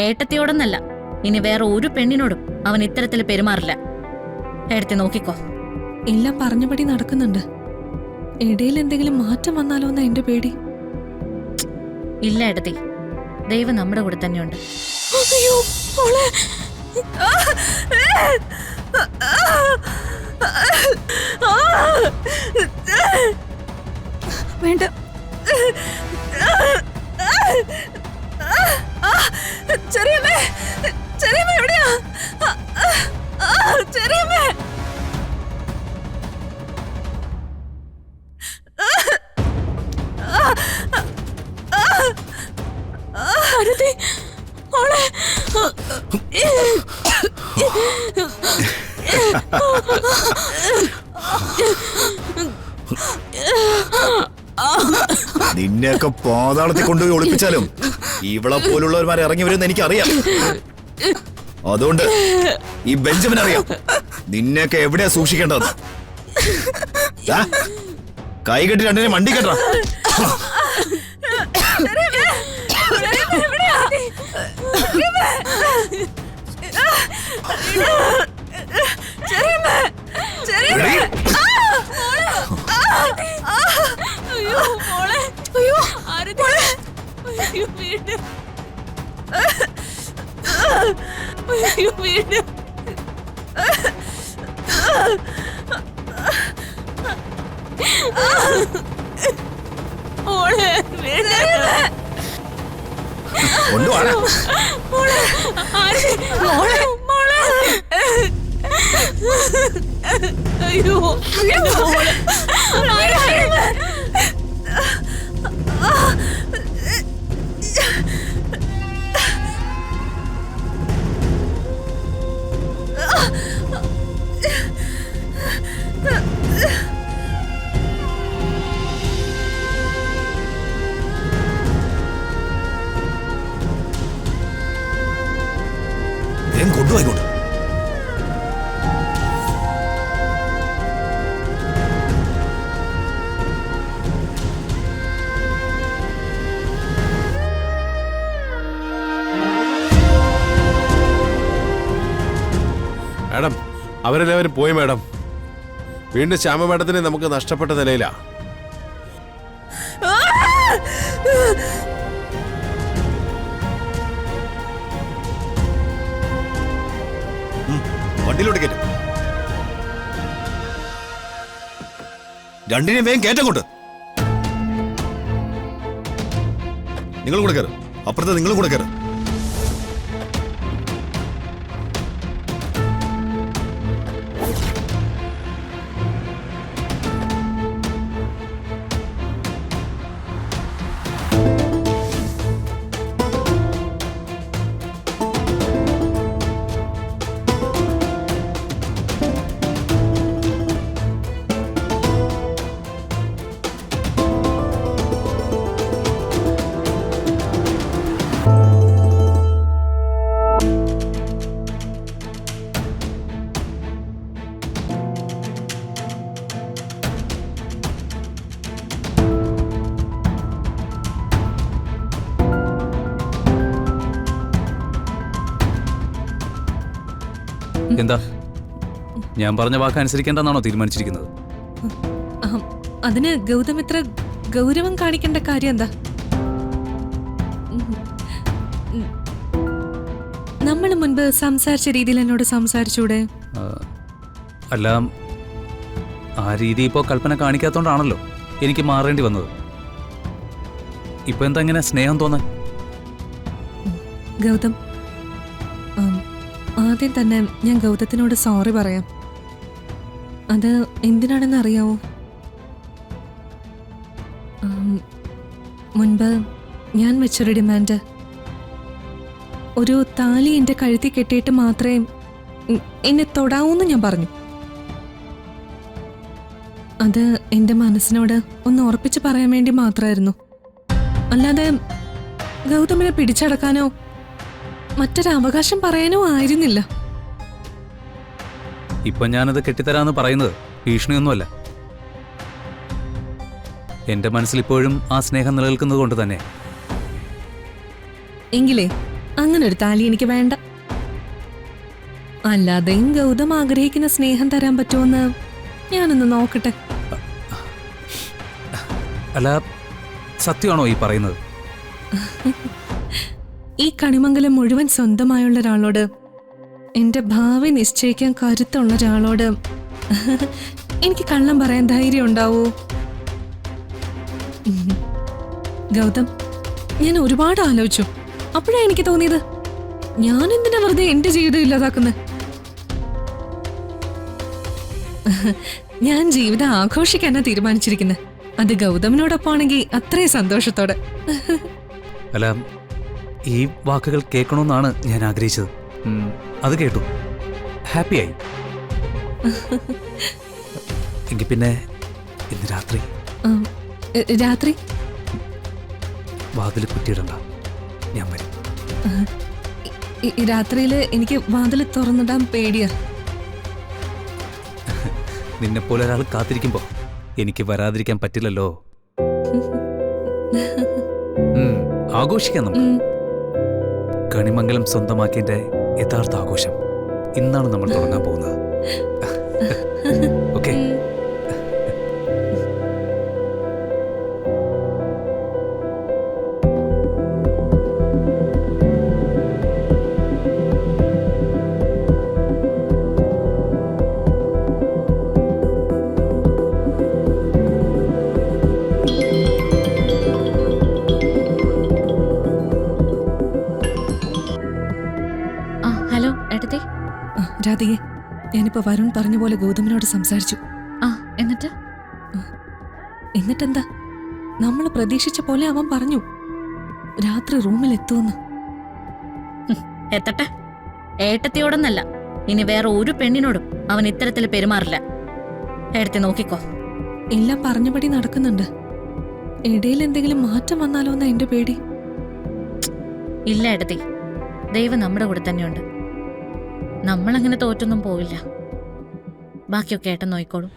ഏട്ടത്തിയോടൊന്നല്ല, ഇനി വേറെ ഒരു പെണ്ണിനോടും അവൻ ഇത്തരത്തിൽ പെരുമാറില്ല. ഏട്ടത്തി നോക്കിക്കോ. എല്ലാം പറഞ്ഞപടി നടക്കുന്നുണ്ട്. ഇടയിൽ എന്തെങ്കിലും മാറ്റം വന്നാലോ എന്നാ എന്റെ പേടി. ഇല്ല ഏട്ടത്തി, ദൈവം നമ്മുടെ കൂടെ തന്നെയുണ്ട്. അയ്യോ മോളെ. വേണ്ട. ചെറിയമ്മേ, ചെറിയമ്മ എവിടെയാ? ചെറിയമ്മേ. അരുതി മോളെ. നിന്നെയൊക്കെ പാതാളത്തിൽ കൊണ്ടുപോയി ഒളിപ്പിച്ചാലും ഇവളെ പോലുള്ളവന്മാരെ ഇറങ്ങി വരുമെന്ന് എനിക്കറിയാം. അതുകൊണ്ട് ഈ ബെഞ്ചമിൻ അറിയാം നിന്നെയൊക്കെ എവിടെയാ സൂക്ഷിക്കേണ്ടത്. കൈ കെട്ടി രണ്ടിനെ വണ്ടി കെട്ടാ. കൊണ്ടുപോടാ. അയ്യോ കൊണ്ടുപോയിക്കോട്ടെ. മാഡം, അവരെല്ലാവരും പോയി മാഡം. വീണ്ടും ശ്യാമ മാഡത്തിനെ നമുക്ക് നഷ്ടപ്പെട്ട നിലയിലാ. വണ്ടിയിലോട്ട് കയറ്റും. രണ്ടിനെയും വേഗം കയറ്റങ്ങോട്ട്. നിങ്ങളും കൂടെ കയറും. അപ്പുറത്ത് നിങ്ങളും കൂടെ കയറും. എന്താ, ഞാൻ പറഞ്ഞ വാക്ക് അനുസരിക്കേണ്ടെന്നാണോ തീരുമാനിച്ചിരിക്കുന്നത്? അതിന് ഗൗതം ഇത്ര ഗൗരവം കാണിക്കേണ്ട കാര്യം എന്താ? നമ്മൾ മുൻപ് സംസാരിച്ച രീതിയിൽ എന്നോട് സംസാരിച്ചൂടെ? അല്ല, ആ രീതി ഇപ്പോൾ കൽപ്പന കാണിക്കാത്തോണ്ടാണല്ലോ എനിക്ക് മാറേണ്ടി വന്നത്. ഇപ്പൊ എന്താ ഇങ്ങനെ സ്നേഹം തോന്നാൻ? ഗൗതം, ആദ്യം തന്നെ ഞാൻ ഗൗതത്തിനോട് സോറി പറയാം. അത് എന്തിനാണെന്ന് അറിയാവോ? മുൻപ് ഞാൻ വെച്ചൊരു ഡിമാൻഡ്, ഒരു താലി എൻ്റെ കഴുത്തിൽ കെട്ടിയിട്ട് മാത്രമേ എന്നെ തൊടാവൂന്ന് ഞാൻ പറഞ്ഞു. അത് എൻ്റെ മനസ്സിനോട് ഒന്ന് ഉറപ്പിച്ച് പറയാൻ വേണ്ടി മാത്രമായിരുന്നു. അല്ലാതെ ഗൗതമിനെ പിടിച്ചടക്കാനോ മറ്റൊരു അവകാശം പറയാനോ ആയിരുന്നില്ല. ഇപ്പൊ ഞാനത് കെട്ടിത്തരാന്ന് പറയുന്നത് ഭീഷണിയൊന്നുമല്ല. എന്റെ മനസ്സിൽ ഇപ്പോഴും ആ സ്നേഹം നിലനിൽക്കുന്നത് കൊണ്ട് തന്നെ. എങ്കിലേ അങ്ങനെ ഒരു താലി എനിക്ക് വേണ്ട. അല്ലാതെയും ഗൗതം ആഗ്രഹിക്കുന്ന സ്നേഹം തരാൻ പറ്റുമെന്ന് ഞാനൊന്ന് നോക്കട്ടെ. അല്ല, സത്യമാണോ ഈ പറയുന്നത്? ഈ കണിമംഗലം മുഴുവൻ സ്വന്തമായുള്ള ഒരാളോട്, എന്റെ ഭാവി നിശ്ചയിക്കാൻ കരുത്തുള്ള ഒരാളോട് എനിക്ക് കള്ളം പറയാൻ ധൈര്യം ഉണ്ടാവോ? ഗൗതം, ഞാൻ ഒരുപാട് ആലോചിച്ചു. അപ്പോഴാണ് എനിക്ക് തോന്നിയത്, ഞാൻ എന്തിനാ വെറുതെ എന്റെ ജീവിതം ഇല്ലാതാക്കുന്നത്? ഞാൻ ജീവിതം ആഘോഷിക്കാനാ തീരുമാനിച്ചിരിക്കുന്നത്. അത് ഗൗതമിനോടൊപ്പമാണെങ്കിൽ അത്രയും സന്തോഷത്തോടെ. അല്ല, ഈ വാക്കുകൾ കേൾക്കണമെന്നാണ് ഞാൻ ആഗ്രഹിച്ചത്. അത് കേട്ടു, ഹാപ്പിയായി. എങ്കിൽ പിന്നെ ഇന്ന് രാത്രി രാത്രി വാതിൽ കുറ്റിയിടണ്ട, ഞാൻ വരും. രാത്രിയില് എനിക്ക് വാതിൽ തുറന്നിടാൻ പേടിയാ. നിന്നെപ്പോലെ ഒരാൾ കാത്തിരിക്കുമ്പോ എനിക്ക് വരാതിരിക്കാൻ പറ്റില്ലല്ലോ. ആഘോഷിക്കാം നമുക്ക്. കണിമംഗലം സ്വന്തമാക്കിയതിന്റെ യഥാർത്ഥ ആഘോഷം ഇന്നാണ് നമ്മൾ തുടങ്ങാൻ പോകുന്നത്. ഓക്കെ? ഹലോ ഏട്ടത്തി. രാധികെ, ഞാനിപ്പോ വരുൺ പറഞ്ഞ പോലെ ഗൗതമിനോട് സംസാരിച്ചു. എന്നിട്ടെന്താ, നമ്മൾ പ്രതീക്ഷിച്ച പോലെ അവൻ പറഞ്ഞു രാത്രി റൂമിൽ എത്തുമെന്ന്. എത്തട്ടെ. ഏട്ടത്തിയോടൊന്നല്ല, ഇനി വേറെ ഒരു പെണ്ണിനോടും അവൻ ഇത്തരത്തിൽ പെരുമാറില്ല. ഏട്ടത്തി നോക്കിക്കോ. എല്ലാം പറഞ്ഞപടി നടക്കുന്നുണ്ട്. ഇടയിൽ എന്തെങ്കിലും മാറ്റം വന്നാലോ എന്നാ എന്റെ പേടി. ഇല്ല ഏട്ടത്തി, ദൈവം നമ്മുടെ കൂടെ തന്നെയുണ്ട്. നമ്മളങ്ങനെ തോറ്റൊന്നും പോവില്ല. ബാക്കിയൊക്കെ ഏട്ടൻ നോയിക്കോളും.